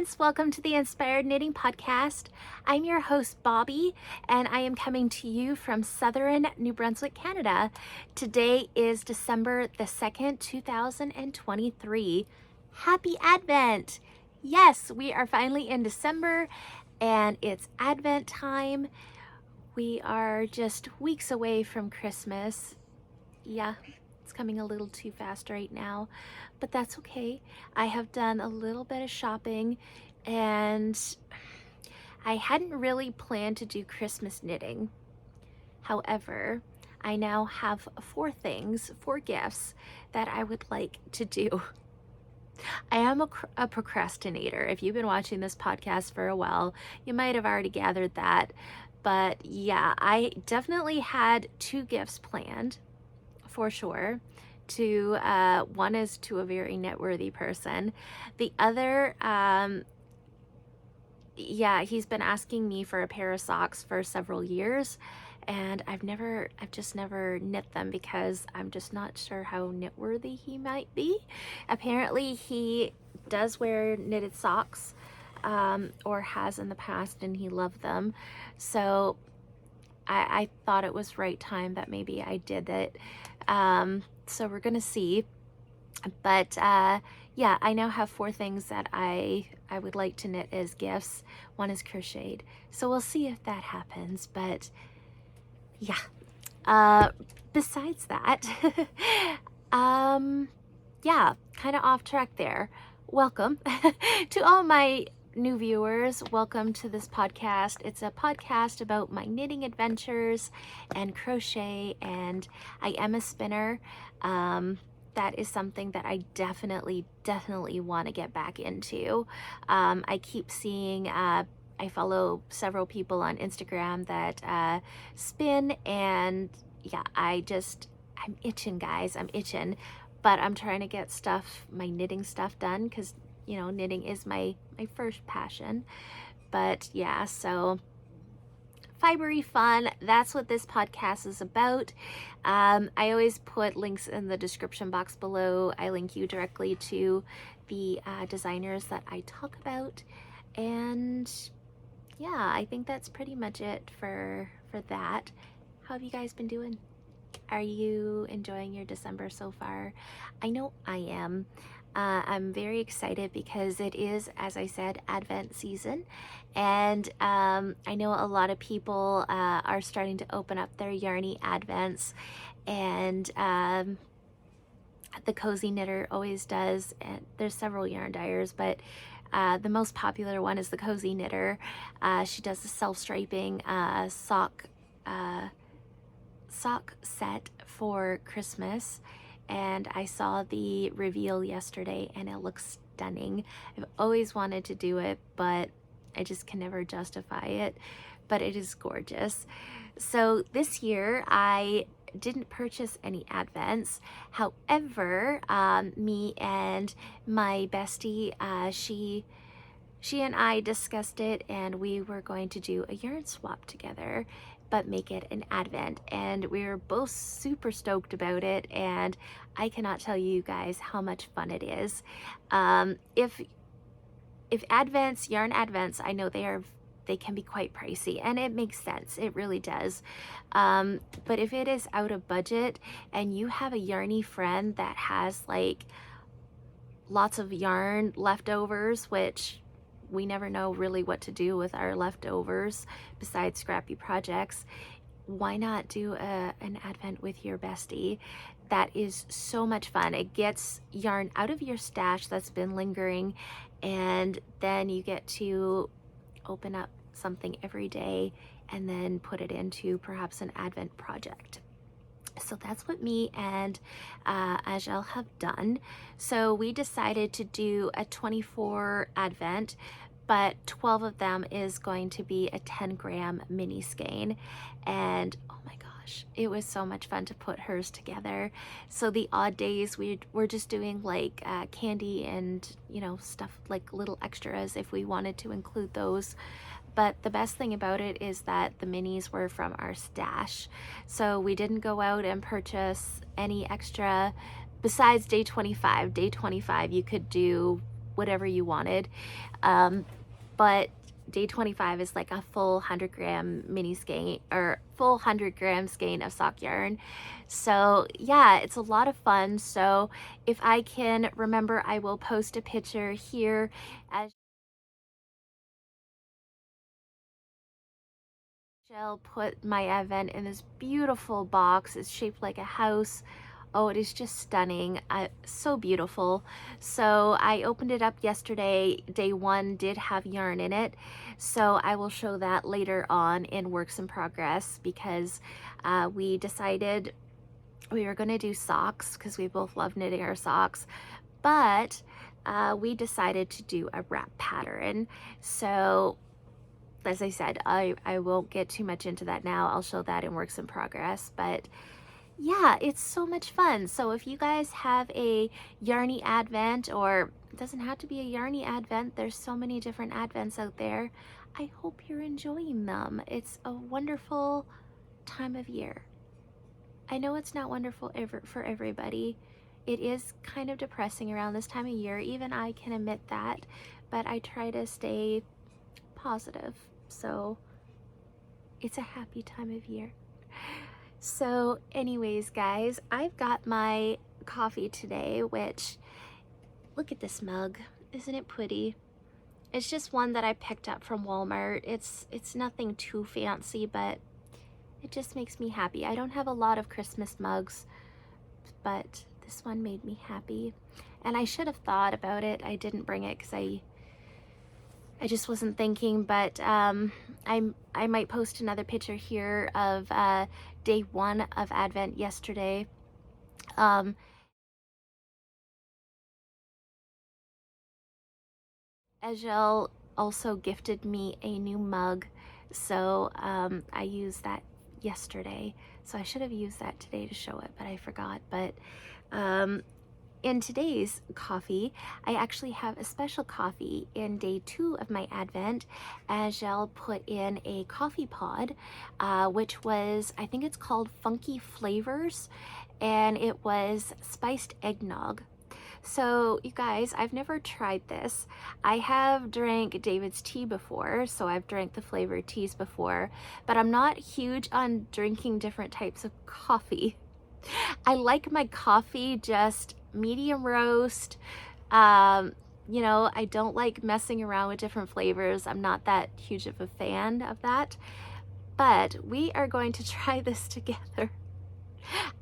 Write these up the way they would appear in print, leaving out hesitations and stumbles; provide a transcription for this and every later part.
friends, welcome to the Inspired Knitting Podcast. I'm your host, Bobby, and I am coming to you from southern New Brunswick, Canada. Today is December the 2nd, 2023. Happy Advent! Yes, we are finally in December, and it's Advent time. We are just weeks away from Christmas. Yeah, it's coming a little too fast right now, but that's okay. I have done a little bit of shopping, and I hadn't really planned to do Christmas knitting. However, I now have four gifts that I would like to do. I am a procrastinator. If you've been watching this podcast for a while, you might have already gathered that. But yeah, I definitely had two gifts planned for sure. One is to a very knit-worthy person. The other, he's been asking me for a pair of socks for several years, and I've just never knit them because I'm just not sure how knit-worthy he might be. Apparently he does wear knitted socks, or has in the past, and he loved them. So I thought it was right time that maybe I did it. So we're gonna see. But yeah, I now have four things that I would like to knit as gifts. One is crocheted, so we'll see if that happens. But yeah, besides that, yeah, kind of off track there. Welcome to all my new viewers. Welcome to this podcast. It's a podcast about my knitting adventures and crochet, and I am a spinner. That is something that I definitely want to get back into. I keep seeing, I follow several people on Instagram that spin, and yeah, I'm itching, guys. I'm itching, but I'm trying to get my knitting stuff done, because you know, knitting is my first passion. But yeah, so fibery fun, that's what this podcast is about. I always put links in the description box below. I link you directly to the designers that I talk about. And yeah, I think that's pretty much it for that. How have you guys been doing? Are you enjoying your December so far? I know I am. I'm very excited because it is, as I said, Advent season, and I know a lot of people are starting to open up their yarny Advents, and the Cozy Knitter always does. And there's several yarn dyers, but the most popular one is the Cozy Knitter. She does the self-striping sock set for Christmas, and I saw the reveal yesterday and it looks stunning. I've always wanted to do it, but I just can never justify it, but it is gorgeous. So this year I didn't purchase any Advents. However, me and my bestie, she and I discussed it, and we were going to do a yarn swap together, but make it an Advent, and we were both super stoked about it, and I cannot tell you guys how much fun it is. If yarn Advents, I know they can be quite pricey, and it makes sense, it really does. But if it is out of budget and you have a yarny friend that has like lots of yarn leftovers, which we never know really what to do with our leftovers besides scrappy projects, why not do an Advent with your bestie? That is so much fun. It gets yarn out of your stash that's been lingering, and then you get to open up something every day and then put it into perhaps an Advent project. So that's what me and Ajel have done. So we decided to do a 24 Advent, but 12 of them is going to be a 10-gram mini skein. And oh my gosh, it was so much fun to put hers together. So the odd days we're just doing like candy and, you know, stuff like little extras if we wanted to include those. But the best thing about it is that the minis were from our stash. So we didn't go out and purchase any extra besides day 25. Day 25 you could do whatever you wanted. But day 25 is like a full 100-gram mini skein, or full 100-gram skein of sock yarn. So yeah, it's a lot of fun. So if I can remember, I will post a picture here as Shell put my advent in this beautiful box. It's shaped like a house. Oh, it is just stunning. So beautiful. So I opened it up yesterday. Day 1 did have yarn in it. So I will show that later on in works in progress, because we decided we were going to do socks because we both love knitting our socks. But we decided to do a wrap pattern. So as I said, I won't get too much into that now. I'll show that in works in progress. But yeah, it's so much fun. So if you guys have a yarny advent, or it doesn't have to be a yarny advent, there's so many different advents out there. I hope you're enjoying them. It's a wonderful time of year. I know it's not wonderful for everybody. It is kind of depressing around this time of year. Even I can admit that, but I try to stay positive. So it's a happy time of year. So anyways, guys, I've got my coffee today, which, look at this mug. Isn't it pretty? It's just one that I picked up from Walmart. It's nothing too fancy, but it just makes me happy. I don't have a lot of Christmas mugs, but this one made me happy. And I should have thought about it. I didn't bring it because I just wasn't thinking, but I might post another picture here of day 1 of Advent yesterday. Agel also gifted me a new mug, so I used that yesterday. So I should have used that today to show it, but I forgot. But in today's coffee, I actually have a special coffee in day 2 of my Advent. Agel put in a coffee pod, which was, I think it's called Funky Flavors, and it was spiced eggnog. So you guys, I've never tried this. I have drank David's tea before, so I've drank the flavored teas before, but I'm not huge on drinking different types of coffee. I like my coffee just medium roast. You know, I don't like messing around with different flavors. I'm not that huge of a fan of that, but we are going to try this together.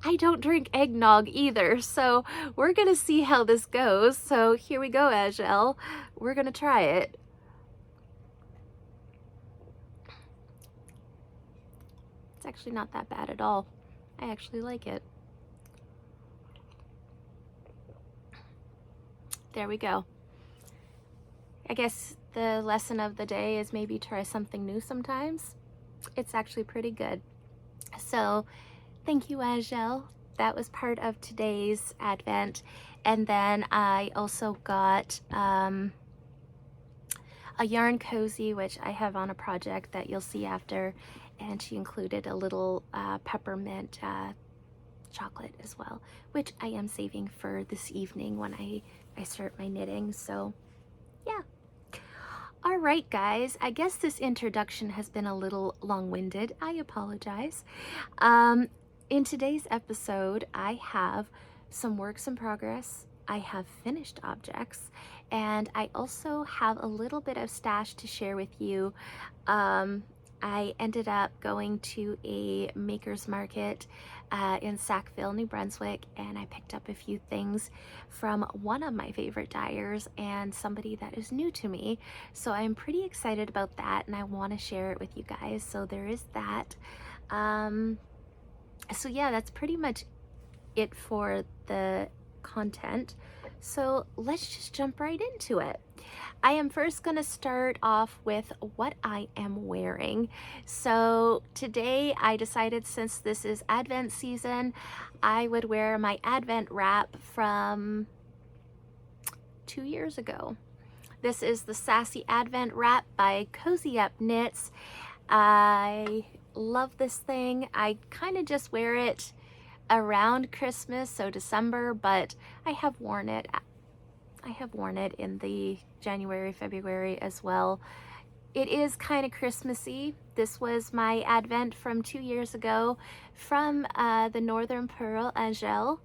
I don't drink eggnog either, so we're gonna see how this goes. So here we go, Agel. We're gonna try it. It's actually not that bad at all. I actually like it. There we go. I guess the lesson of the day is maybe try something new sometimes. It's actually pretty good. So thank you, Agel. That was part of today's Advent. And then I also got a yarn cozy, which I have on a project that you'll see after. And she included a little peppermint chocolate as well, which I am saving for this evening when I start my knitting. So yeah. All right, guys, I guess this introduction has been a little long-winded. I apologize. In today's episode, I have some works in progress, I have finished objects, and I also have a little bit of stash to share with you. I ended up going to a maker's market in Sackville, New Brunswick, and I picked up a few things from one of my favorite dyers and somebody that is new to me. So I'm pretty excited about that, and I want to share it with you guys. So there is that. So yeah, that's pretty much it for the content. So let's just jump right into it. I am first going to start off with what I am wearing. So today I decided, since this is Advent season, I would wear my Advent wrap from 2 years ago. This is the Sassy Advent wrap by Cozyupknits. I love this thing. I kind of just wear it around Christmas, so December, but I have worn it I have worn it in the January, February as well. It is kind of Christmassy. This was my advent from 2 years ago from the Northern Pearl Angel.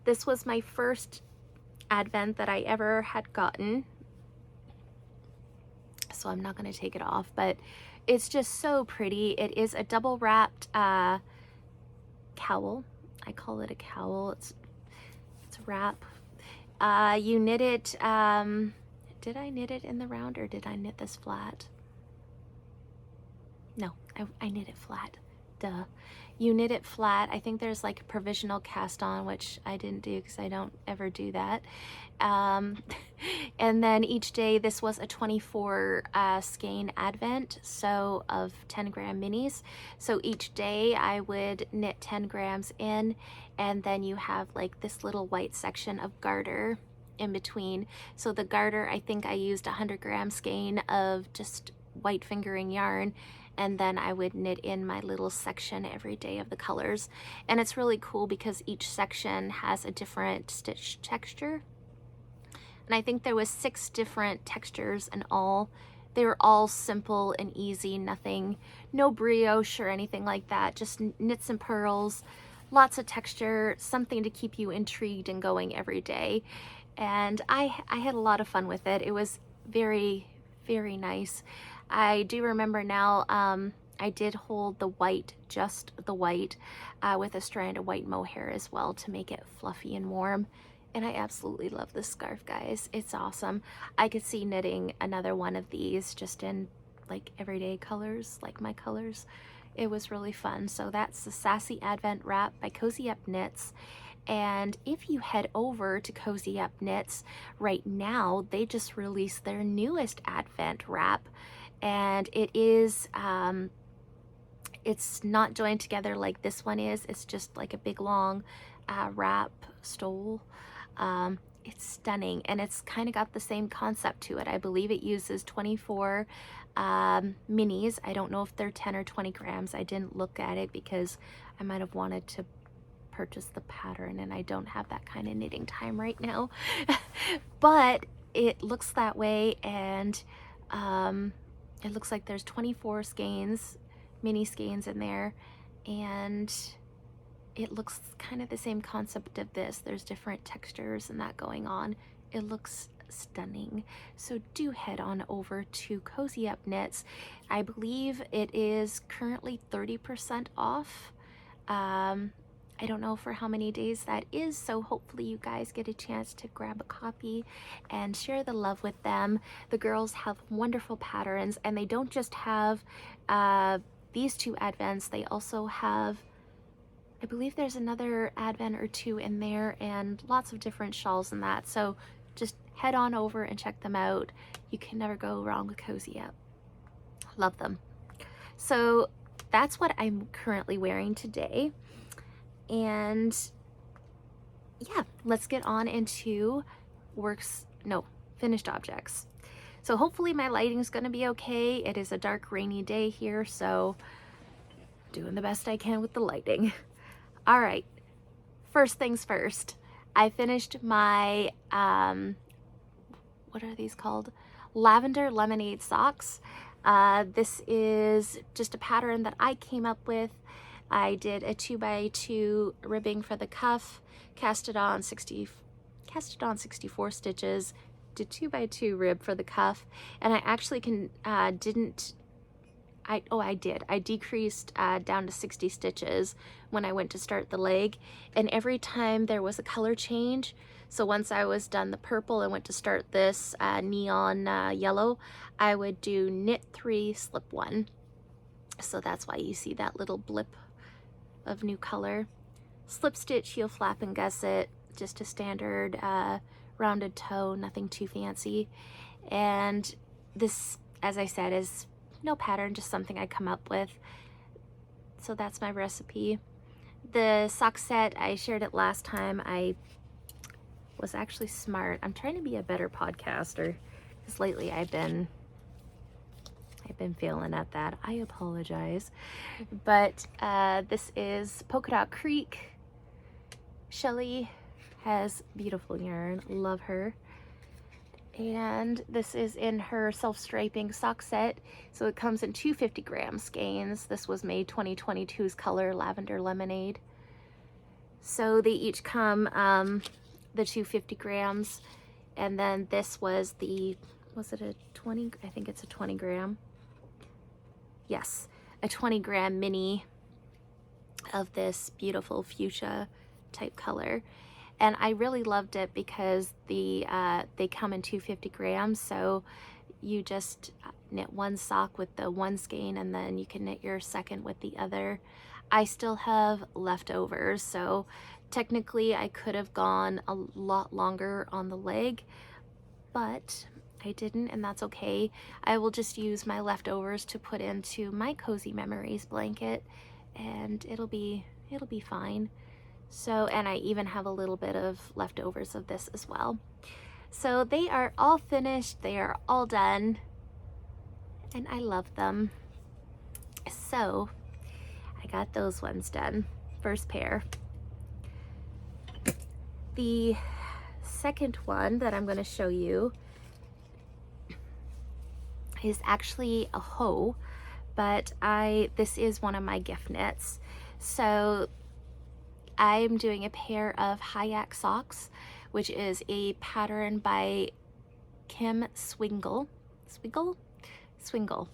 This was my first advent that I ever had gotten. So I'm not going to take it off, but it's just so pretty. It is a double wrapped cowl. I call it a cowl. It's wrap. You knit it, did I knit it in the round or did I knit this flat? No, I knit it flat. Duh. You knit it flat. I think there's like a provisional cast on, which I didn't do because I don't ever do that. And then each day, this was a 24 skein advent, so of 10 gram minis. So each day I would knit 10 grams in, and then you have like this little white section of garter in between. So the garter, I think I used 100 gram skein of just white fingering yarn, and then I would knit in my little section every day of the colors. And it's really cool because each section has a different stitch texture. And I think there was 6 different textures in all. They were all simple and easy, no brioche or anything like that, just knits and purls, lots of texture, something to keep you intrigued and going every day. And I had a lot of fun with it. It was very, very nice. I do remember now, I did hold the white, just the white, with a strand of white mohair as well to make it fluffy and warm. And I absolutely love this scarf, guys. It's awesome. I could see knitting another one of these just in like everyday colors, like my colors. It was really fun. So that's the Sassy Advent Wrap by Cozyupknits. And if you head over to Cozyupknits right now, they just released their newest Advent Wrap. And it is, it's not joined together like this one is. It's just like a big long wrap stole. It's stunning, and it's kind of got the same concept to it. I believe it uses 24 minis. I don't know if they're 10 or 20 grams. I didn't look at it because I might have wanted to purchase the pattern, and I don't have that kind of knitting time right now. But it looks that way, and it looks like there's 24 skeins, mini skeins in there, and it looks kind of the same concept of this. There's different textures and that going on. It looks stunning. So do head on over to Cozyupknits. I believe it is currently 30% off. I don't know for how many days that is, so hopefully you guys get a chance to grab a copy and share the love with them. The girls have wonderful patterns, and they don't just have these 2 advents. They also have, I believe there's another advent or 2 in there, and lots of different shawls and that. So just head on over and check them out. You can never go wrong with Cozy Up. Love them. So that's what I'm currently wearing today. And yeah, let's get on into finished objects. So hopefully my lighting's gonna be okay. It is a dark, rainy day here, so doing the best I can with the lighting. All right, first things first. I finished my, what are these called? Lavender Lemonade Socks. This is just a pattern that I came up with. I did a 2x2 ribbing for the cuff, cast it on 64 stitches, did 2x2 rib for the cuff, and I actually I decreased down to 60 stitches when I went to start the leg, and every time there was a color change, so once I was done the purple and went to start this neon yellow, I would do knit 3, slip 1. So that's why you see that little blip of new color. Slip stitch, heel flap and gusset, just a standard rounded toe, nothing too fancy. And this, as I said, is no pattern, just something I come up with. So that's my recipe. The sock set, I shared it last time. I was actually smart. I'm trying to be a better podcaster because lately I've been failing at that. I apologize. But this is Polka Dot Creek. Shelly has beautiful yarn. Love her. And this is in her self-striping sock set. So it comes in two 50-gram skeins. This was made 2022's color Lavender Lemonade. So they each come the 250 grams. And then this was the, was it a 20? I think it's a 20 gram. Yes, a 20 gram mini of this beautiful fuchsia type color. And I really loved it because they come in 250 grams, so you just knit one sock with the one skein and then you can knit your second with the other. I still have leftovers, so technically I could have gone a lot longer on the leg, but I didn't, and that's okay. I will just use my leftovers to put into my Cozy Memories blanket, and it'll be fine. So, and I even have a little bit of leftovers of this as well. So they are all finished, they are all done, and I love them. So I got those ones done, first pair. The second one that I'm going to show you is actually a hoe, but this is one of my gift knits. So I'm doing a pair of Haak socks, which is a pattern by Kim Swingle. Swingle.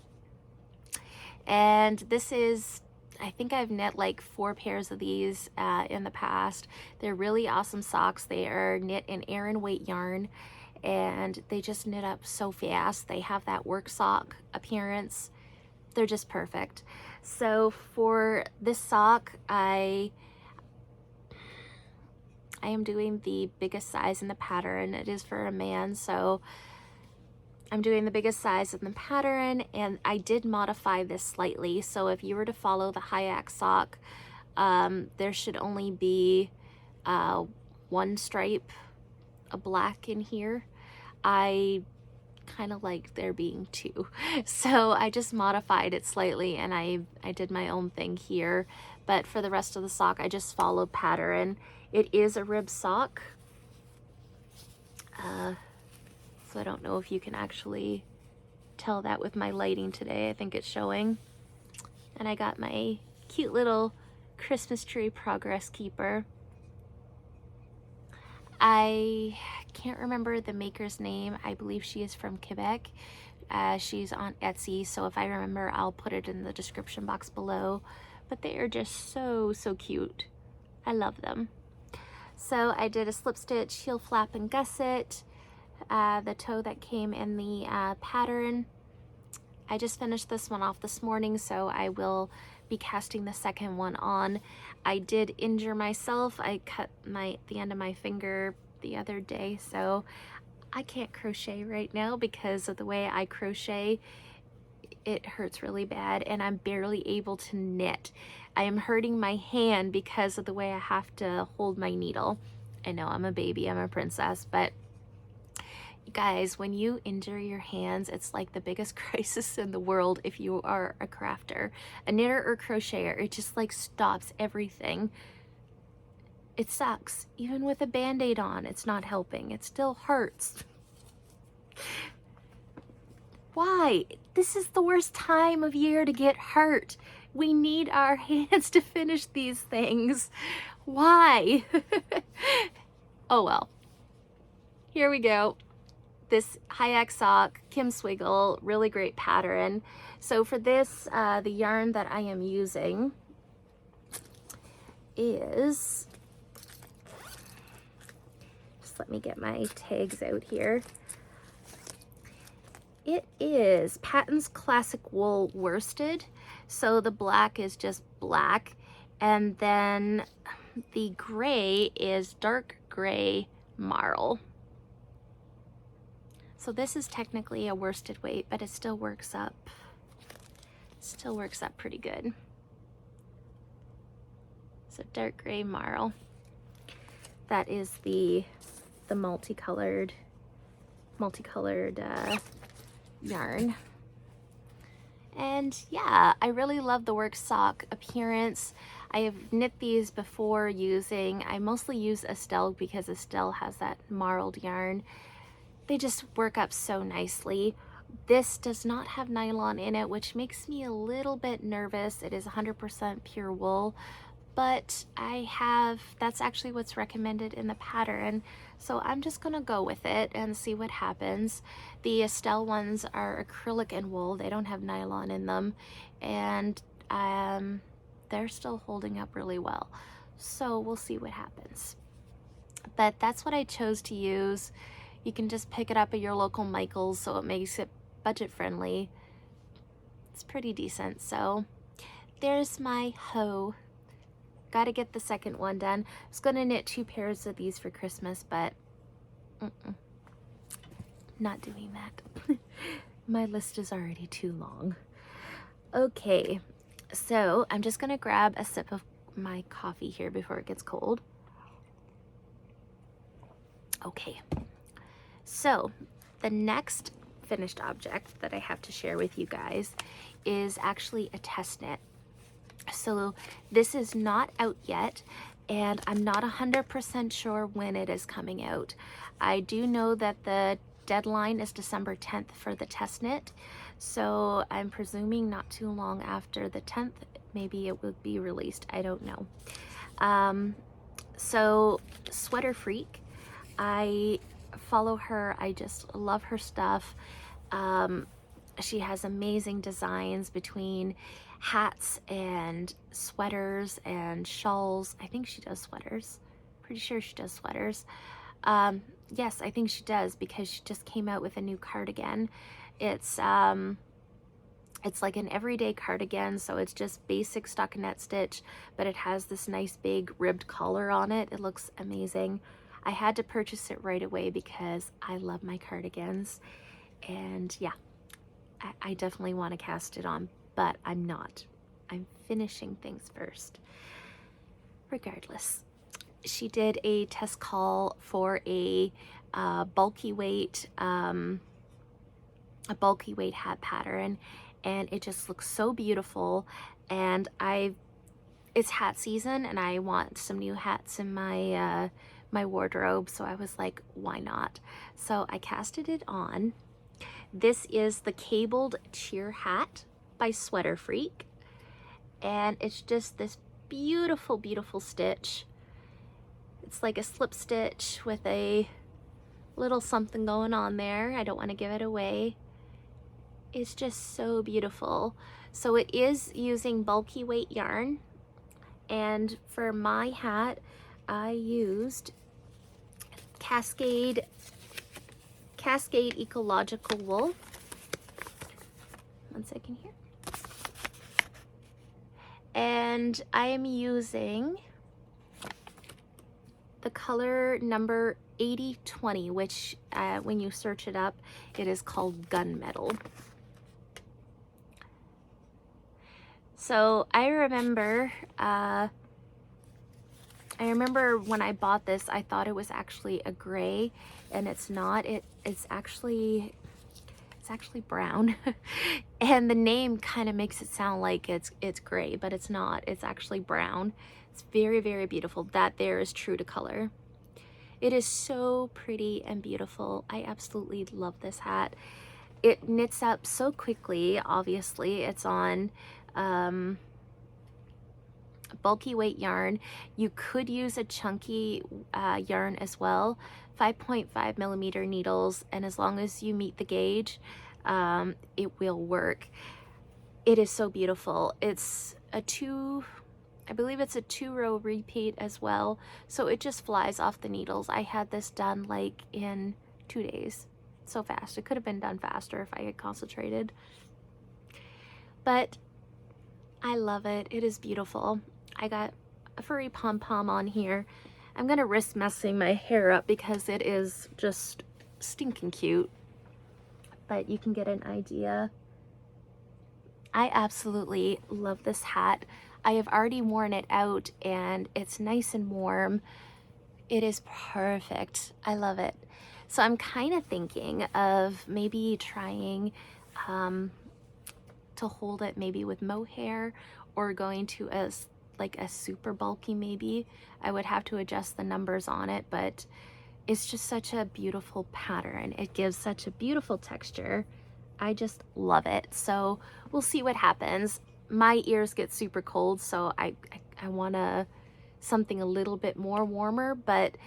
And this is, I think I've knit like 4 pairs of these in the past. They're really awesome socks. They are knit in Aran weight yarn, and they just knit up so fast. They have that work sock appearance. They're just perfect. So for this sock, I am doing the biggest size in the pattern. It is for a man, so I'm doing the biggest size in the pattern, and I did modify this slightly. So if you were to follow the Haak sock, there should only be one stripe, a black in here. I kind of like there being 2. So I just modified it slightly, and I did my own thing here. But for the rest of the sock, I just followed pattern. It is a rib sock. So I don't know if you can actually tell that with my lighting today. I think it's showing. And I got my cute little Christmas tree progress keeper. I can't remember the maker's name. I believe she is from Quebec. She's on Etsy, so if I remember, I'll put it in the description box below. But they are just so cute. I love them. So I did a slip stitch, heel flap, and gusset. The toe that came in the pattern. I just finished this one off this morning, so I will be casting the second one on. I did injure myself. I cut the end of my finger the other day, so I can't crochet right now because of the way I crochet. It hurts really bad, and I'm barely able to knit. I am hurting my hand because of the way I have to hold my needle. I know I'm a baby, I'm a princess, but you guys, when you injure your hands, it's like the biggest crisis in the world if you are a crafter, a knitter or crocheter. It just like stops everything. It sucks. Even with a band-aid on, it's not helping. It still hurts. Why? This is the worst time of year to get hurt. We need our hands to finish these things. Why? Oh well. Here we go. This Haak sock, Kim Swingle, really great pattern. So for this, the yarn that I am using is, just let me get my tags out here. It is Patton's Classic Wool Worsted. So the black is just black, and then the gray is dark gray marl. So this is technically a worsted weight, but it still works up pretty good. So dark gray marl. That is the multicolored yarn. And yeah, I really love the work sock appearance. I have knit these before I mostly use Estelle because Estelle has that marled yarn. they just work up so nicely. This does not have nylon in it, which makes me a little bit nervous. It is 100% pure wool, but that's actually what's recommended in the pattern. So I'm just gonna go with it and see what happens. The Estelle ones are acrylic and wool. They don't have nylon in them, and they're still holding up really well. So we'll see what happens. But that's what I chose to use. You can just pick it up at your local Michael's, so it makes it budget friendly. It's pretty decent. So there's my hoe. Got to get the second one done. I was going to knit 2 pairs of these for Christmas, but not doing that. My list is already too long. Okay, so I'm just going to grab a sip of my coffee here before it gets cold. Okay, so the next finished object that I have to share with you guys is actually a test knit. So this is not out yet, and I'm not 100% sure when it is coming out. I do know that the deadline is December 10th for the test knit, so I'm presuming not too long after the 10th, maybe it will be released. I don't know. So Sweater Freak, I follow her. I just love her stuff. She has amazing designs between hats and sweaters and shawls. I think she does sweaters. Pretty sure she does sweaters. Yes, I think she does, because she just came out with a new cardigan. It's like an everyday cardigan, so it's just basic stockinette stitch, but it has this nice big ribbed collar on it. It looks amazing. I had to purchase it right away because I love my cardigans, and yeah, I definitely want to cast it on, but I'm not. I'm finishing things first. Regardless, she did a test call for a bulky weight hat pattern, and it just looks so beautiful. And it's hat season, and I want some new hats in my my wardrobe, so I was like, why not? So I casted it on. This is the cabled cheer hat by Sweater Freak, and it's just this beautiful, beautiful stitch. It's like a slip stitch with a little something going on there. I don't want to give it away. It's just so beautiful. So it is using bulky weight yarn, and for my hat I used Cascade Ecological Wool. One second here. And I am using the color number 8020, which when you search it up, it is called gunmetal. So I remember when I bought this, I thought it was actually a gray, and it's not. It's actually brown. And the name kind of makes it sound like it's gray, but it's not. It's actually brown. It's very, very beautiful. That there is true to color. It is so pretty and beautiful. I absolutely love this hat. It knits up so quickly. Obviously, it's on bulky weight yarn. You could use a chunky yarn as well, 5.5 millimeter needles, and as long as you meet the gauge, it will work. It is so beautiful. It's I believe it's a 2-row repeat as well, so it just flies off the needles. I had this done like in 2 days. So fast. It could have been done faster if I had concentrated, but I love it. It is beautiful. I got a furry pom-pom on here. I'm gonna risk messing my hair up because it is just stinking cute, but you can get an idea. I absolutely love this hat. I have already worn it out, and it's nice and warm. It is perfect. I love it. So I'm kind of thinking of maybe trying to hold it maybe with mohair, or going to a super bulky maybe. I would have to adjust the numbers on it, but it's just such a beautiful pattern. It gives such a beautiful texture. I just love it. So we'll see what happens. My ears get super cold, so I want something a little bit more warmer, but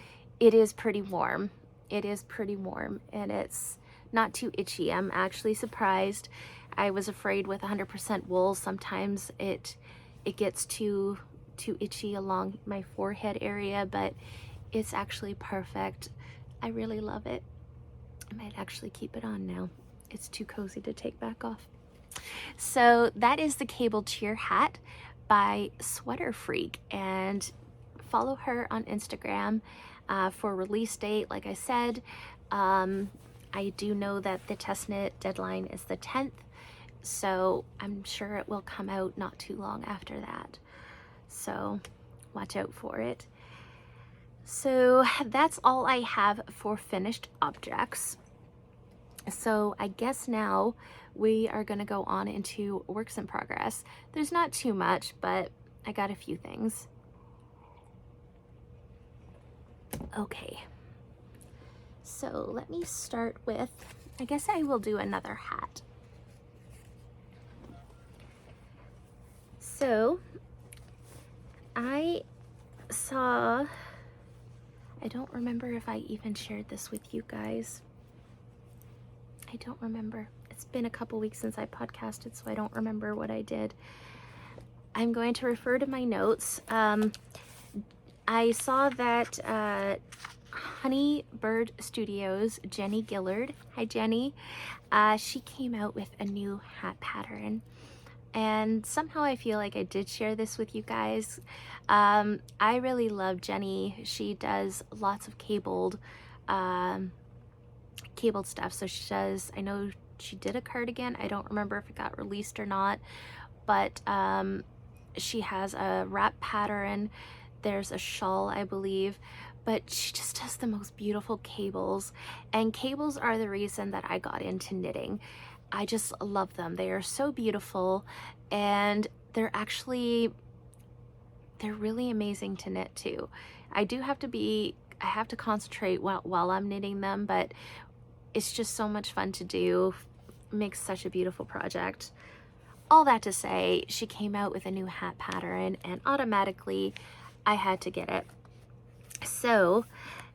it is pretty warm. It is pretty warm, and it's not too itchy. I'm actually surprised. I was afraid with 100% wool, sometimes it gets too itchy along my forehead area, but it's actually perfect. I really love it. I might actually keep it on now. It's too cozy to take back off. So that is the Cable Cheer hat by Sweater Freak, and follow her on Instagram for release date. Like I said, I do know that the test knit deadline is the 10th, so I'm sure it will come out not too long after that. So watch out for it. So that's all I have for finished objects. So I guess now we are going to go on into works in progress. There's not too much, but I got a few things. Okay, so let me start with, I guess I will do another hat. So I saw, I don't remember if I even shared this with you guys. I don't remember. It's been a couple weeks since I podcasted, so I don't remember what I did. I'm going to refer to my notes. I saw that Honey Bird Studios, Jenny Gillard, hi Jenny, she came out with a new hat pattern. And somehow I feel like I did share this with you guys. I really love Jenny. She does lots of cabled stuff. So she does, I know she did a cardigan. I don't remember if it got released or not, but she has a wrap pattern. There's a shawl, I believe, but she just does the most beautiful cables, and cables are the reason that I got into knitting. I just love them. They are so beautiful, and they're really amazing to knit too. I have to concentrate while I'm knitting them, but it's just so much fun to do. Makes such a beautiful project. All that to say, she came out with a new hat pattern, and automatically I had to get it. So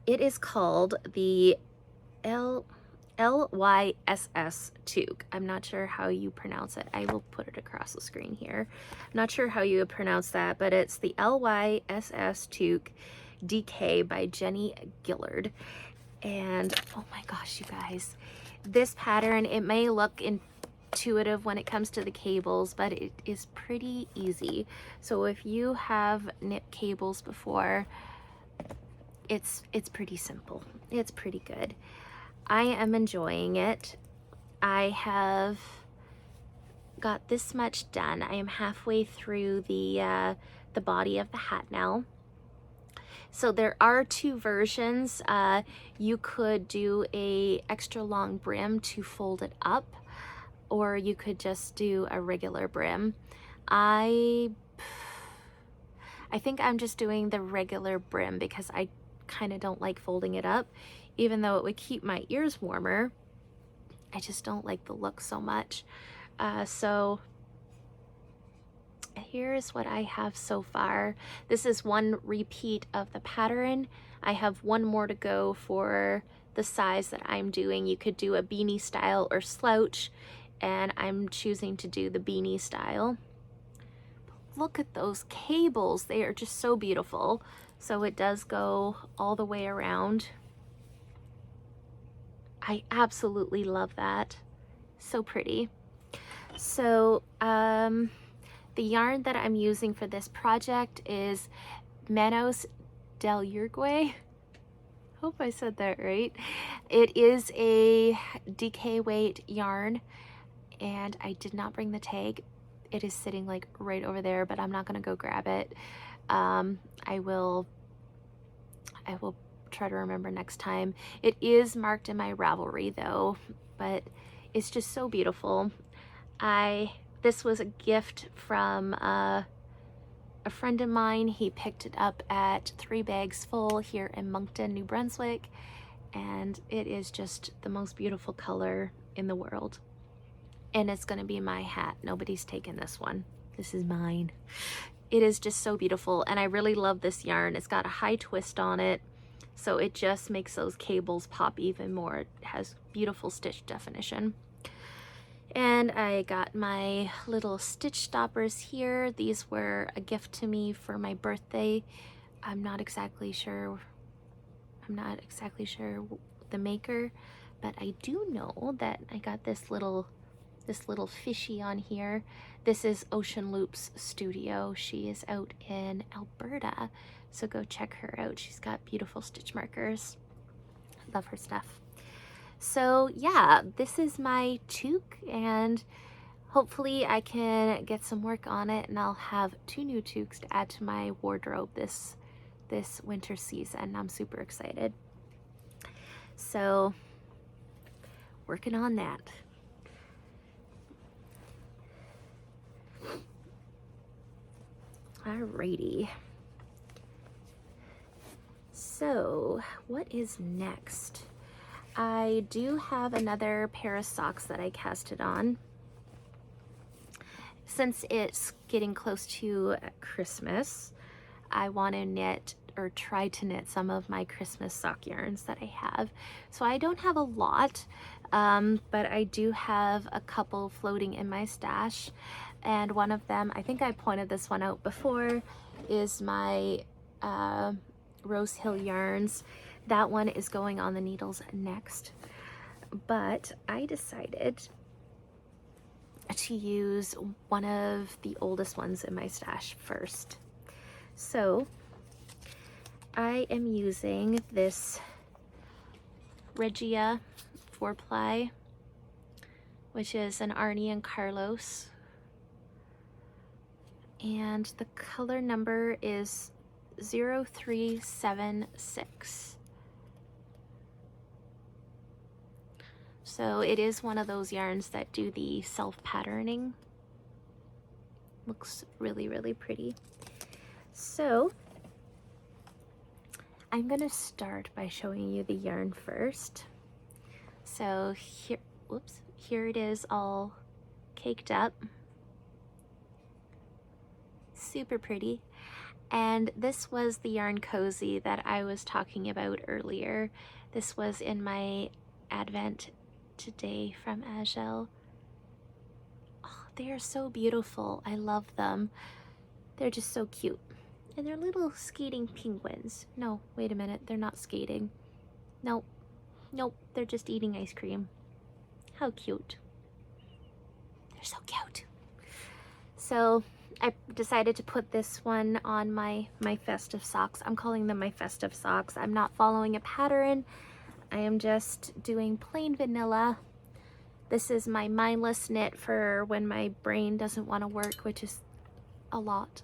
it is called the Lyss Toque. I'm not sure how you pronounce it. I will put it across the screen here. I'm not sure how you pronounce that, but it's the Lyss Toque DK by Jenny Gillard. And oh my gosh, you guys, this pattern, it may look intuitive when it comes to the cables, but it is pretty easy. So if you have knit cables before, it's pretty simple. It's pretty good. I am enjoying it. I have got this much done. I am halfway through the body of the hat now. So there are two versions. You could do a extra long brim to fold it up, or you could just do a regular brim. I think I'm just doing the regular brim because I kind of don't like folding it up, even though it would keep my ears warmer. I just don't like the look so much. So here's what I have so far. This is one repeat of the pattern. I have one more to go for the size that I'm doing. You could do a beanie style or slouch, and I'm choosing to do the beanie style. Look at those cables. They are just so beautiful. So it does go all the way around. I absolutely love that. So pretty. So the yarn that I'm using for this project is Manos del Uruguay. Hope I said that right. It is a DK weight yarn, and I did not bring the tag. It is sitting like right over there, but I'm not gonna go grab it. I will try to remember next time. It is marked in my Ravelry though, but it's just so beautiful. This was a gift from a friend of mine. He picked it up at 3 Bags Full here in Moncton, New Brunswick, and it is just the most beautiful color in the world. And it's gonna be my hat. Nobody's taken this one. This is mine. It is just so beautiful, and I really love this yarn. It's got a high twist on it, so it just makes those cables pop even more. It has beautiful stitch definition. And I got my little stitch stoppers here. These were a gift to me for my birthday. I'm not exactly sure the maker, but I do know that I got this little fishy on here. This is Ocean Loops Studio. She is out in Alberta, so go check her out. She's got beautiful stitch markers. Love her stuff. So yeah, this is my toque, and hopefully I can get some work on it, and I'll have 2 new toques to add to my wardrobe this winter season. I'm super excited. So working on that. Alrighty. So what is next? I do have another pair of socks that I casted on. Since it's getting close to Christmas, I want to knit or try to knit some of my Christmas sock yarns that I have. So I don't have a lot, but I do have a couple floating in my stash. And one of them, I think I pointed this one out before, is my Rose Hill yarns. That one is going on the needles next. But I decided to use one of the oldest ones in my stash first. So I am using this Regia 4-ply, which is an Arnie and Carlos. And the color number is 0376. So it is one of those yarns that do the self-patterning. Looks really, really pretty. So I'm gonna start by showing you the yarn first. So here, whoops, here it is all caked up. Super pretty. And this was the yarn cozy that I was talking about earlier. This was in my Advent today from Agel. Oh, they are so beautiful. I love them. They're just so cute. And they're little skating penguins. No, wait a minute, they're not skating. Nope, nope, they're just eating ice cream. How cute. They're so cute. So I decided to put this one on my festive socks. I'm calling them my festive socks. I'm not following a pattern. I am just doing plain vanilla. This is my mindless knit for when my brain doesn't want to work, which is a lot.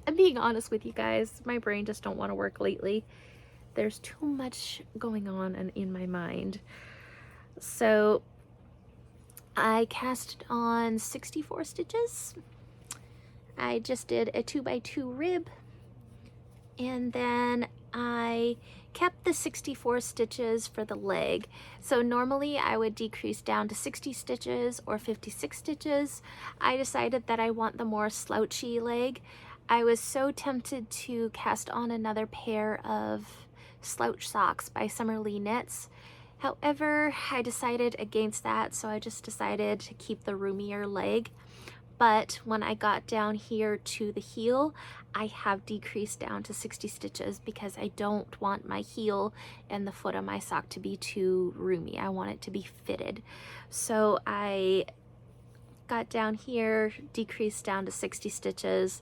I'm being honest with you guys. My brain just don't want to work lately. There's too much going on in my mind. So I cast on 64 stitches. I just did a 2x2 rib, and then I kept the 64 stitches for the leg. So normally I would decrease down to 60 stitches or 56 stitches. I decided that I want the more slouchy leg. I was so tempted to cast on another pair of slouch socks by Summerlee Knits. However, I decided against that, so I just decided to keep the roomier leg. But when I got down here to the heel, I have decreased down to 60 stitches because I don't want my heel and the foot of my sock to be too roomy. I want it to be fitted. So I got down here, decreased down to 60 stitches.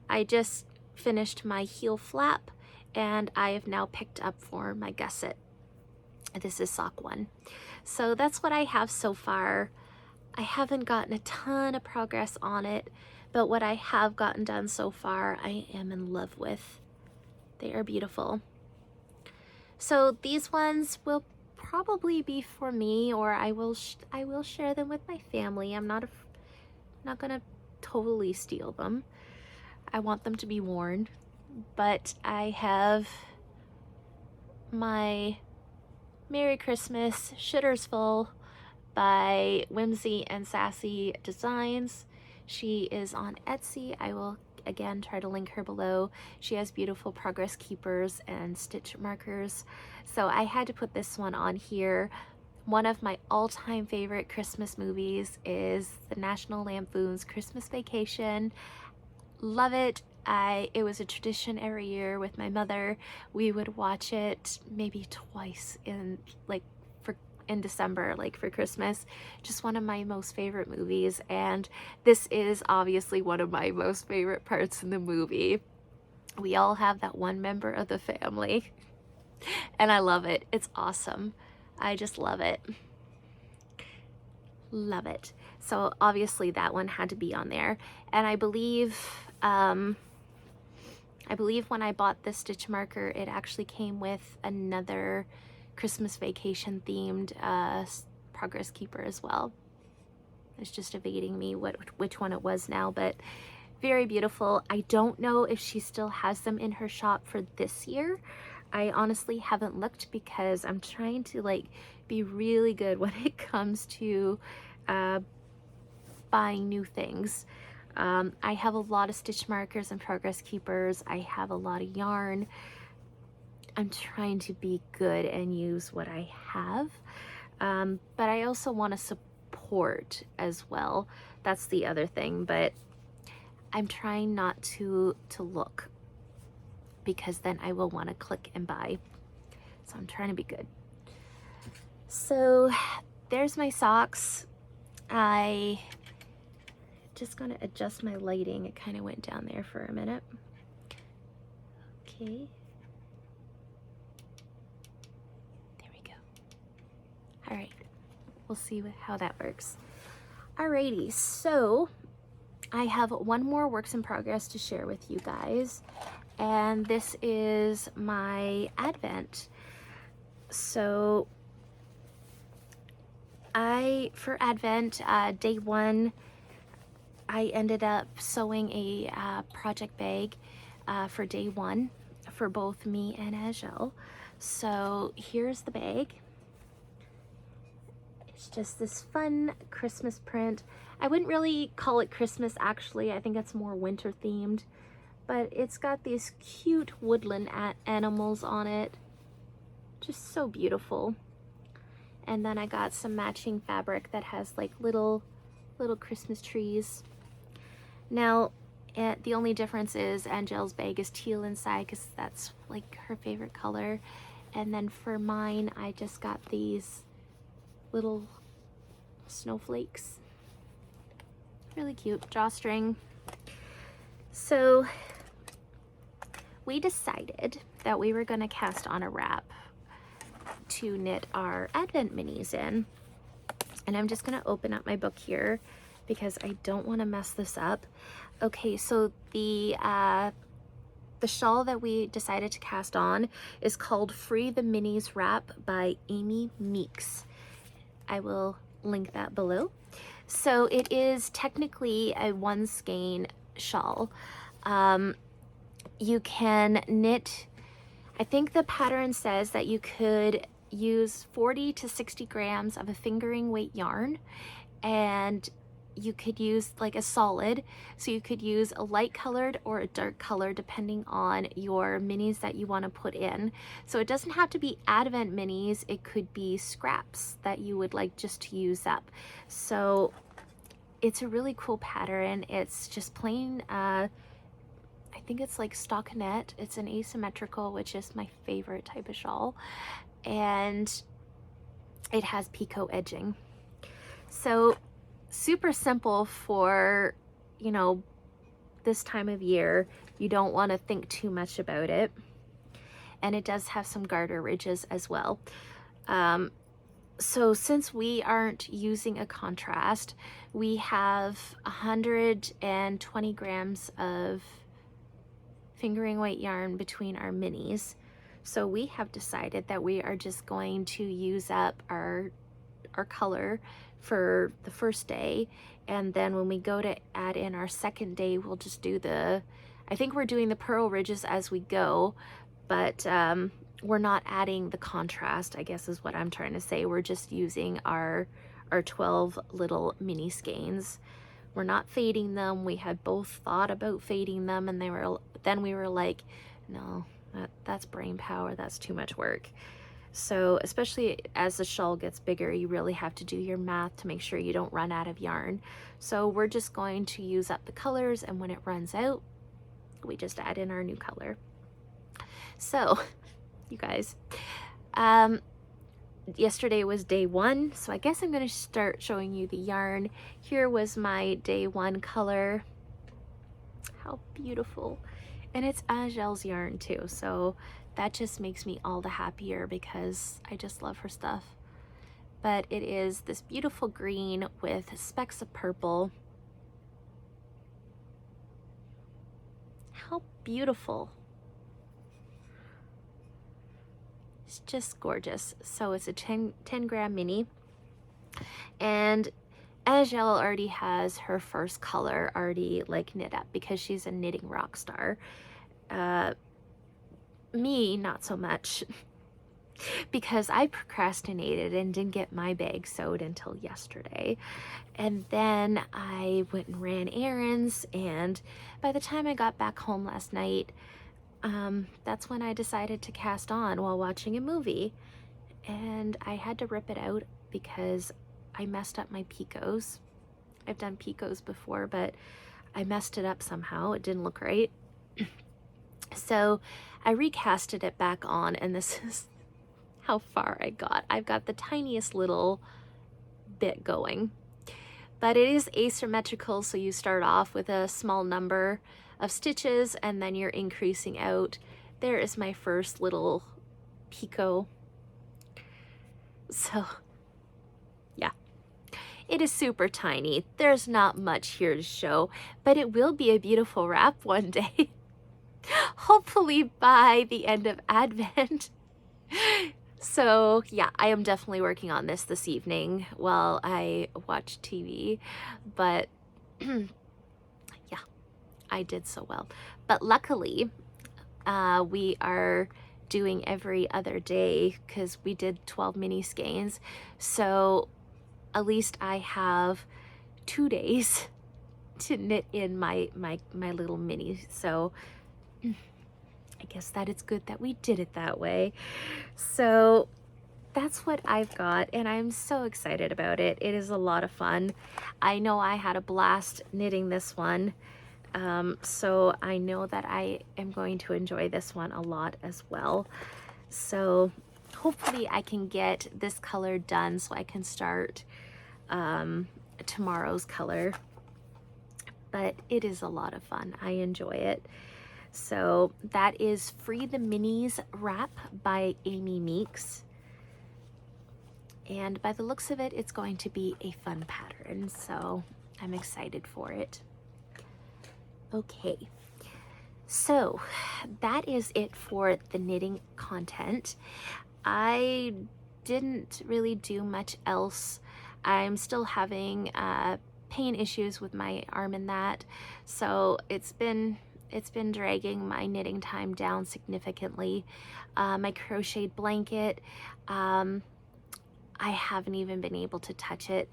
I just finished my heel flap, and I have now picked up for my gusset. This is sock 1. So that's what I have so far. I haven't gotten a ton of progress on it, but what I have gotten done so far, I am in love with. They are beautiful. So these ones will probably be for me, or I will share them with my family. I'm not gonna totally steal them. I want them to be worn, but I have my Merry Christmas, Shitter's Full by Whimsy and Sassy Designs. She is on Etsy. I will again try to link her below. She has beautiful progress keepers and stitch markers. So I had to put this one on here. One of my all-time favorite Christmas movies is the National Lampoon's Christmas Vacation. Love it. It was a tradition every year with my mother. We would watch it maybe twice in December, like for Christmas. Just one of my most favorite movies, and this is obviously one of my most favorite parts in the movie. We all have that one member of the family, and I love it. It's awesome. I just love it. Love it. So obviously that one had to be on there, and I believe when I bought the stitch marker, it actually came with another Christmas Vacation themed progress keeper as well. It's just evading me which one it was now, but very beautiful. I don't know if she still has them in her shop for this year. I honestly haven't looked because I'm trying to like be really good when it comes to buying new things. I have a lot of stitch markers and progress keepers. I have a lot of yarn. I'm trying to be good and use what I have, but I also want to support as well. That's the other thing, but I'm trying not to look, because then I will want to click and buy. So I'm trying to be good. So there's my socks. I just gonna adjust my lighting. It kind of went down there for a minute. Okay. There we go. All right. We'll see how that works. Alrighty, so I have one more works in progress to share with you guys, and this is my Advent. So for Advent, day one, I ended up sewing a project bag for day one for both me and Angel. So here's the bag. It's just this fun Christmas print. I wouldn't really call it Christmas, actually. I think it's more winter themed, but it's got these cute woodland animals on it. Just so beautiful. And then I got some matching fabric that has like little Christmas trees. Now, the only difference is Angel's bag is teal inside because that's like her favorite color. And then for mine, I just got these little snowflakes. Really cute drawstring. So we decided that we were gonna cast on a wrap to knit our Advent minis in. And I'm just gonna open up my book here because I don't want to mess this up. Okay, so the shawl that we decided to cast on is called Free the Minis Wrap by Amy Meeks. I will link that below. So it is technically a one skein shawl. You can knit, I think the pattern says that you could use 40 to 60 grams of a fingering weight yarn, and you could use like a solid, so you could use a light colored or a dark color depending on your minis that you want to put in. So it doesn't have to be Advent minis, it could be scraps that you would like just to use up. So it's a really cool pattern. It's just plain I think it's like stockinette. It's an asymmetrical, which is my favorite type of shawl, and it has picot edging. So super simple for, you know, this time of year. You don't want to think too much about it, and it does have some garter ridges as well. So since we aren't using a contrast, we have 120 grams of fingering weight yarn between our minis. So we have decided that we are just going to use up our color for the first day, and then when we go to add in our second day, we'll just do I think we're doing the purl ridges as we go, but we're not adding the contrast, I guess is what I'm trying to say. We're just using our 12 little mini skeins. We're not fading them. We had both thought about fading them, and then we were like, no, that's brain power. That's too much work. So especially as the shawl gets bigger, you really have to do your math to make sure you don't run out of yarn. So we're just going to use up the colors, and when it runs out, we just add in our new color. So you guys, yesterday was day 1, so I guess I'm going to start showing you the yarn. Here was my day 1 color. How beautiful. And it's Angel's yarn too, so that just makes me all the happier because I just love her stuff. But it is this beautiful green with specks of purple. How beautiful. It's just gorgeous. So it's a 10 gram mini, and Angel already has her first color already like knit up because she's a knitting rock star. Me, not so much, because I procrastinated and didn't get my bag sewed until yesterday. And then I went and ran errands, and by the time I got back home last night, that's when I decided to cast on while watching a movie. And I had to rip it out because I messed up my picots. I've done picots before, but I messed it up somehow. It didn't look right. So I recasted it back on, and this is how far I got. I've got the tiniest little bit going, but it is asymmetrical, so you start off with a small number of stitches and then you're increasing out. There is my first little picot. So yeah, it is super tiny. There's not much here to show, but it will be a beautiful wrap one day. Hopefully by the end of Advent. So yeah, I am definitely working on this evening while I watch TV, but yeah, I did so well. But luckily, we are doing every other day because we did 12 mini skeins. So at least I have 2 days to knit in my little mini. So I guess that it's good that we did it that way. So that's what I've got, and I'm so excited about it. It is a lot of fun. I know I had a blast knitting this one, so I know that I am going to enjoy this one a lot as well. So hopefully I can get this color done so I can start tomorrow's color. But it is a lot of fun. I enjoy it. So that is Free the Minis wrap by Amy Meeks. And by the looks of it, it's going to be a fun pattern. So I'm excited for it. Okay, so that is it for the knitting content. I didn't really do much else. I'm still having pain issues with my arm and that. So it's been dragging my knitting time down significantly. My crocheted blanket, I haven't even been able to touch it.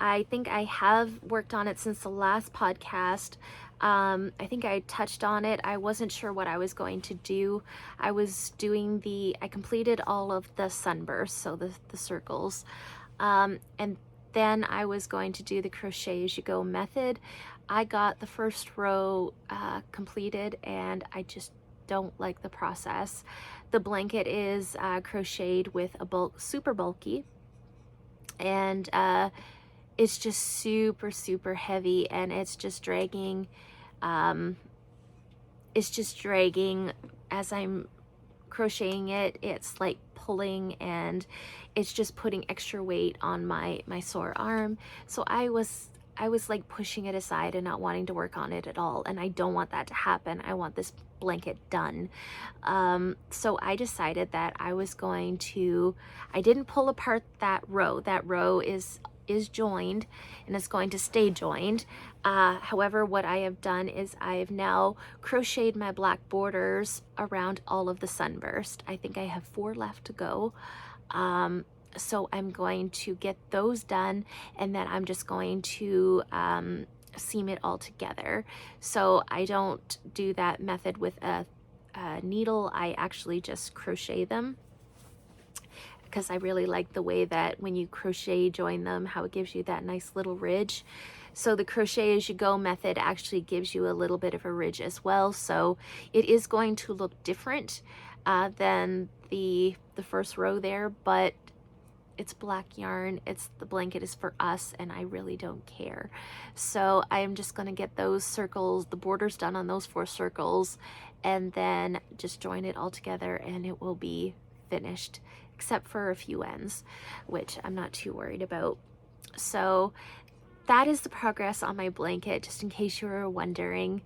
I think I have worked on it since the last podcast. I think I touched on it. I wasn't sure what I was going to do. I completed all of the sunbursts, so the circles. And then I was going to do the crochet as you go method. I got the first row completed, and I just don't like the process. The blanket is crocheted with a super bulky, and it's just super heavy, and it's just dragging. It's just dragging as I'm crocheting it. It's like pulling, and it's just putting extra weight on my sore arm. So I was like pushing it aside and not wanting to work on it at all, and I don't want that to happen. I want this blanket done. So I decided that I was going to, I didn't pull apart that row. That row is is joined and it's going to stay joined. However, what I have done is I've now crocheted my black borders around all of the sunburst. I think I have 4 left to go. So I'm going to get those done, and then I'm just going to seam it all together. So I don't do that method with a needle. I actually just crochet them, because I really like the way that when you crochet join them, how it gives you that nice little ridge. So the crochet as you go method actually gives you a little bit of a ridge as well. So it is going to look different than the first row there, but it's black yarn. The blanket is for us, and I really don't care. So I am just going to get those circles, the borders done on those 4 circles, and then just join it all together, and it will be finished, except for a few ends, which I'm not too worried about. So that is the progress on my blanket, just in case you were wondering.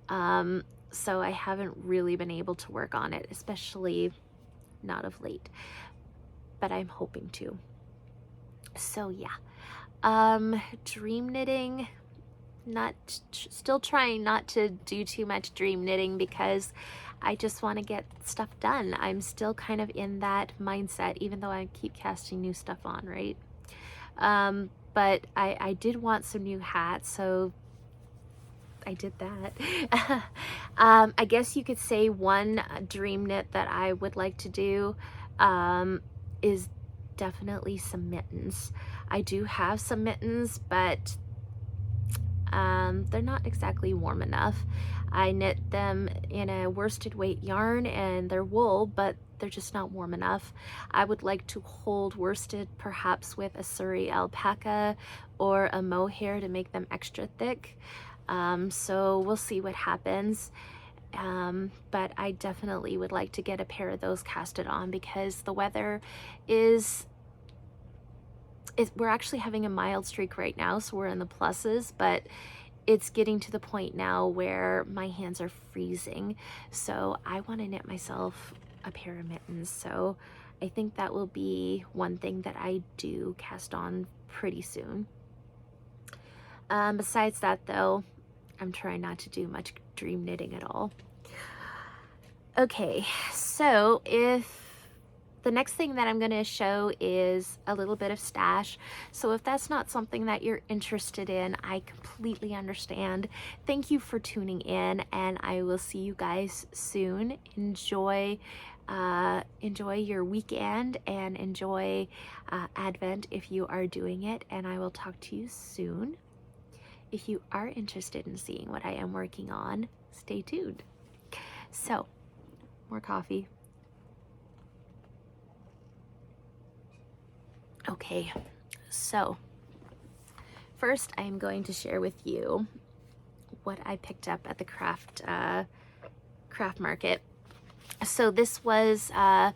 So I haven't really been able to work on it, especially not of late, but I'm hoping to. So yeah, dream knitting, still trying not to do too much dream knitting, because I just want to get stuff done. I'm still kind of in that mindset, even though I keep casting new stuff on, right? But I did want some new hats, so I did that. I guess you could say one dream knit that I would like to do is definitely some mittens. I do have some mittens, but they're not exactly warm enough. I knit them in a worsted weight yarn and they're wool, but they're just not warm enough. I would like to hold worsted perhaps with a Surrey alpaca or a mohair to make them extra thick. So we'll see what happens. But I definitely would like to get a pair of those casted on, because the weather we're actually having a mild streak right now, so we're in the pluses, but it's getting to the point now where my hands are freezing. So I want to knit myself a pair of mittens. So I think that will be one thing that I do cast on pretty soon. Besides that though, I'm trying not to do much dream knitting at all. Okay, so the next thing that I'm going to show is a little bit of stash. So if that's not something that you're interested in, I completely understand. Thank you for tuning in, and I will see you guys soon. Enjoy your weekend, and enjoy Advent if you are doing it, and I will talk to you soon. If you are interested in seeing what I am working on, stay tuned. So, more coffee. Okay, so first I'm going to share with you what I picked up at the craft market. So this was a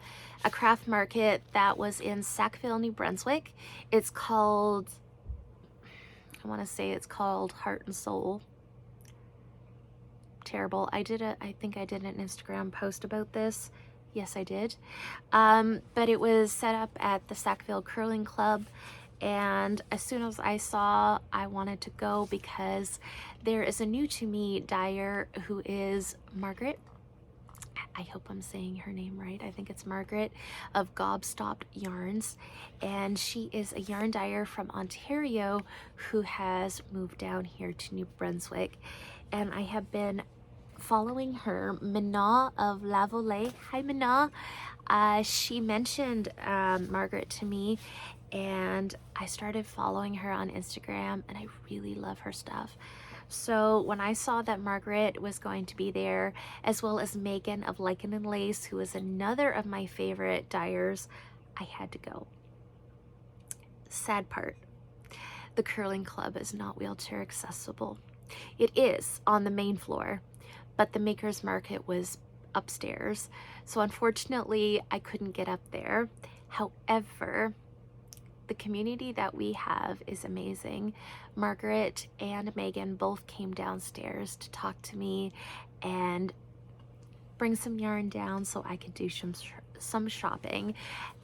craft market that was in Sackville, New Brunswick. It's called, I want to say it's called Heart and Soul. Terrible. I think I did an Instagram post about this. Yes, I did. But it was set up at the Sackville Curling Club, and as soon as I saw, I wanted to go, because there is a new to me dyer who is Margaret. I hope I'm saying her name right. I think it's Margaret of Gobstopped Yarns, and she is a yarn dyer from Ontario who has moved down here to New Brunswick, and I have been following her. Mina of Lavender. Hi Mina. She mentioned Margaret to me, and I started following her on Instagram, and I really love her stuff. So when I saw that Margaret was going to be there, as well as Megan of Lichen and Lace, who is another of my favorite dyers, I had to go. Sad part, the curling club is not wheelchair accessible. It is on the main floor, but the Makers Market was upstairs, so unfortunately I couldn't get up there. However, the community that we have is amazing. Margaret and Megan both came downstairs to talk to me and bring some yarn down so I could do some shopping,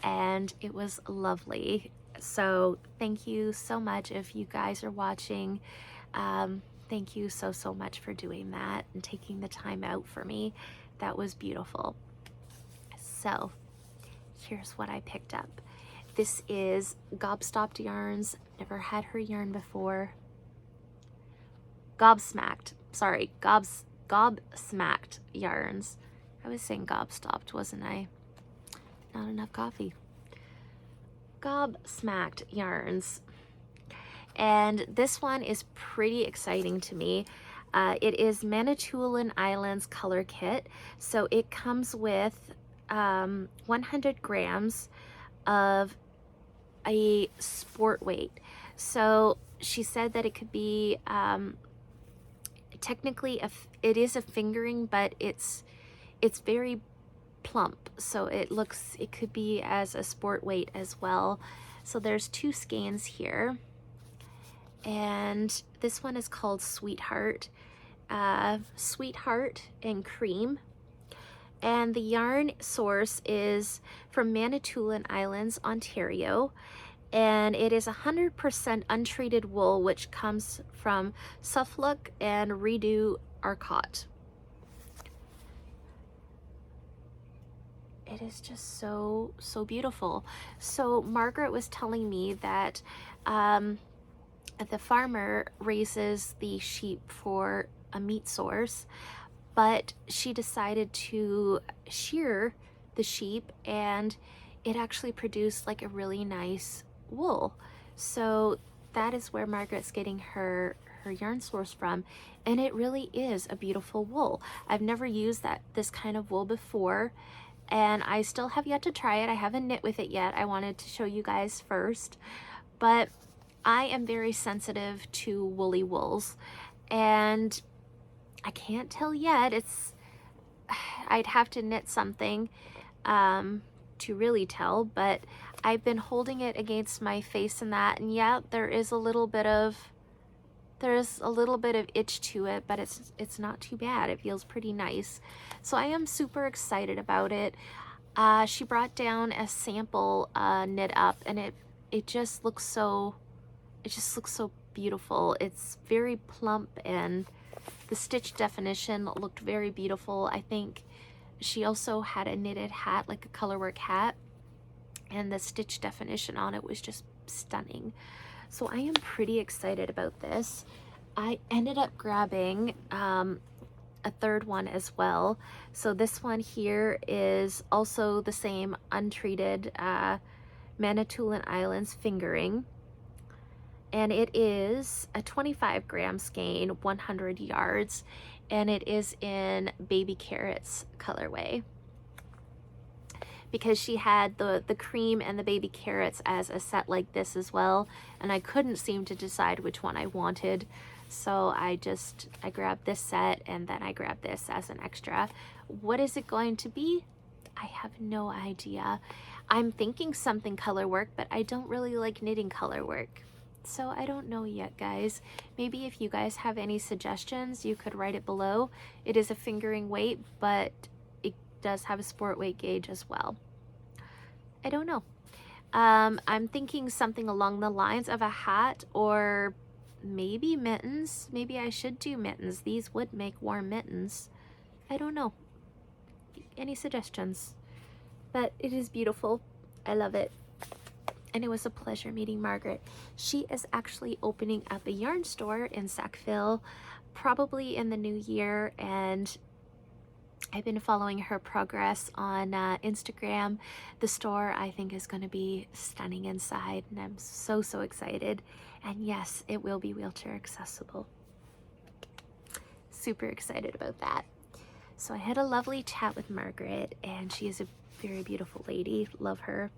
and it was lovely. So thank you so much if you guys are watching. Thank you so much for doing that and taking the time out for me. That was beautiful. So here's what I picked up. This is Gobstopped Yarns. Never had her yarn before. Gobsmacked. Sorry, Gobsmacked Yarns. I was saying Gobstopped, wasn't I? Not enough coffee. Gobsmacked Yarns. And this one is pretty exciting to me. It is Manitoulin Islands color kit. So it comes with 100 grams of a sport weight. So she said that it could be technically it is a fingering, but it's very plump, so it could be as a sport weight as well. So there's 2 skeins here, and this one is called Sweetheart and Cream. And the yarn source is from Manitoulin Islands, Ontario, and it is 100% untreated wool, which comes from Suffolk and Redo Arcot. It is just so beautiful. So Margaret was telling me that the farmer raises the sheep for a meat source, but she decided to shear the sheep, and it actually produced like a really nice wool. So that is where Margaret's getting her yarn source from, and it really is a beautiful wool. I've never used this kind of wool before, and I still have yet to try it. I haven't knit with it yet. I wanted to show you guys first, but I am very sensitive to woolly wools, and I can't tell yet. I'd have to knit something to really tell, but I've been holding it against my face and that, and yeah, there is a little bit of itch to it, but it's not too bad. It feels pretty nice. So I am super excited about it. She brought down a sample knit up, and it just looks so beautiful. It's very plump, and the stitch definition looked very beautiful. I think she also had a knitted hat, like a colorwork hat, and the stitch definition on it was just stunning. So I am pretty excited about this. I ended up grabbing a third one as well. So this one here is also the same untreated Manitoulin Islands fingering, and it is a 25 gram skein, 100 yards, and it is in Baby Carrots colorway, because she had the cream and the Baby Carrots as a set like this as well, and I couldn't seem to decide which one I wanted. So I grabbed this set, and then I grabbed this as an extra. What is it going to be? I have no idea. I'm thinking something color work, but I don't really like knitting color work. So I don't know yet, guys. Maybe if you guys have any suggestions, you could write it below. It is a fingering weight, but it does have a sport weight gauge as well. I don't know. I'm thinking something along the lines of a hat, or maybe mittens. Maybe I should do mittens. These would make warm mittens. I don't know. Any suggestions? But it is beautiful. I love it. And it was a pleasure meeting Margaret. She is actually opening up a yarn store in Sackville, probably in the new year, and I've been following her progress on Instagram. The store, I think, is going to be stunning inside, and I'm so excited. And yes, it will be wheelchair accessible. Super excited about that. So I had a lovely chat with Margaret, and she is a very beautiful lady. Love her.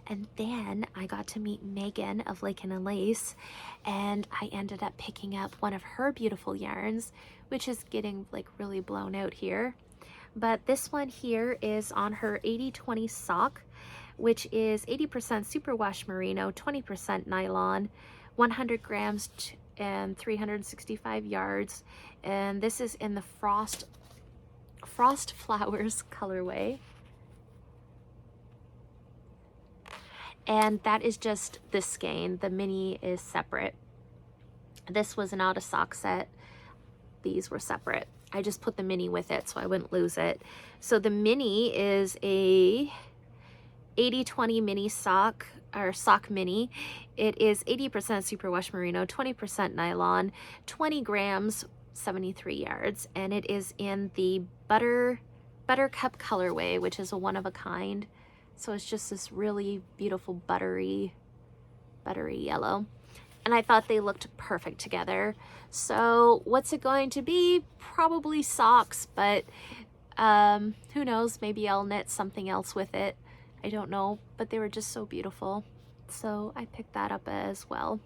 And then I got to meet Megan of Lake and Lace, and I ended up picking up one of her beautiful yarns, which is getting like really blown out here. But this one here is on her 80/20 sock, which is 80% superwash merino, 20% nylon, 100 grams and 365 yards. And this is in the Frost Flowers colorway. And that is just the skein. The mini is separate. This was not a sock set. These were separate. I just put the mini with it so I wouldn't lose it. So the mini is a 80-20 mini sock, or sock mini. It is 80% superwash merino, 20% nylon, 20 grams, 73 yards, and it is in the buttercup colorway, which is a one of a kind. So it's just this really beautiful buttery yellow. And I thought they looked perfect together. So what's it going to be? Probably socks, but who knows? Maybe I'll knit something else with it. I don't know, but they were just so beautiful. So I picked that up as well.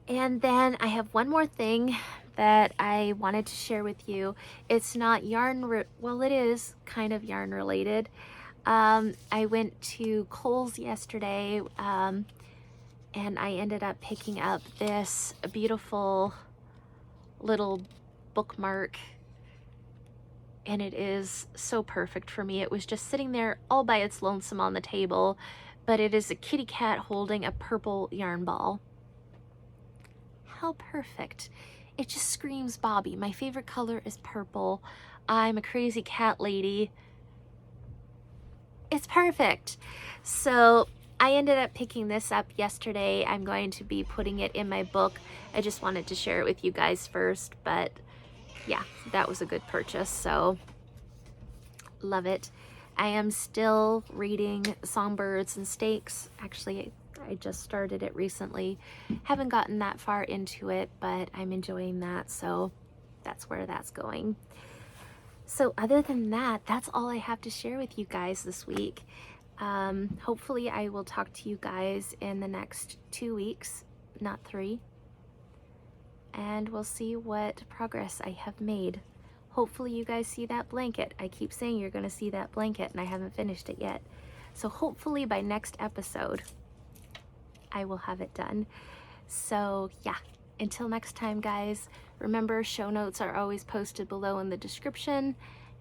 And then I have one more thing that I wanted to share with you. It's not yarn, well, it is kind of yarn related. I went to Kohl's yesterday, and I ended up picking up this beautiful little bookmark, and it is so perfect for me. It was just sitting there all by its lonesome on the table, but it is a kitty cat holding a purple yarn ball. How perfect. It just screams Bobby. My favorite color is purple. I'm a crazy cat lady. It's perfect. So I ended up picking this up yesterday. I'm going to be putting it in my book. I just wanted to share it with you guys first, but yeah, that was a good purchase, so love it. I am still reading Songbirds and Steaks. Actually, I just started it recently. Haven't gotten that far into it, but I'm enjoying that, so that's where that's going. So other than that, that's all I have to share with you guys this week. Hopefully I will talk to you guys in the next 2 weeks, not 3. And we'll see what progress I have made. Hopefully you guys see that blanket. I keep saying you're gonna see that blanket and I haven't finished it yet. So hopefully by next episode, I will have it done. So yeah, until next time guys, remember show notes are always posted below in the description,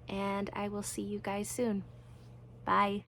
and I will see you guys soon. Bye.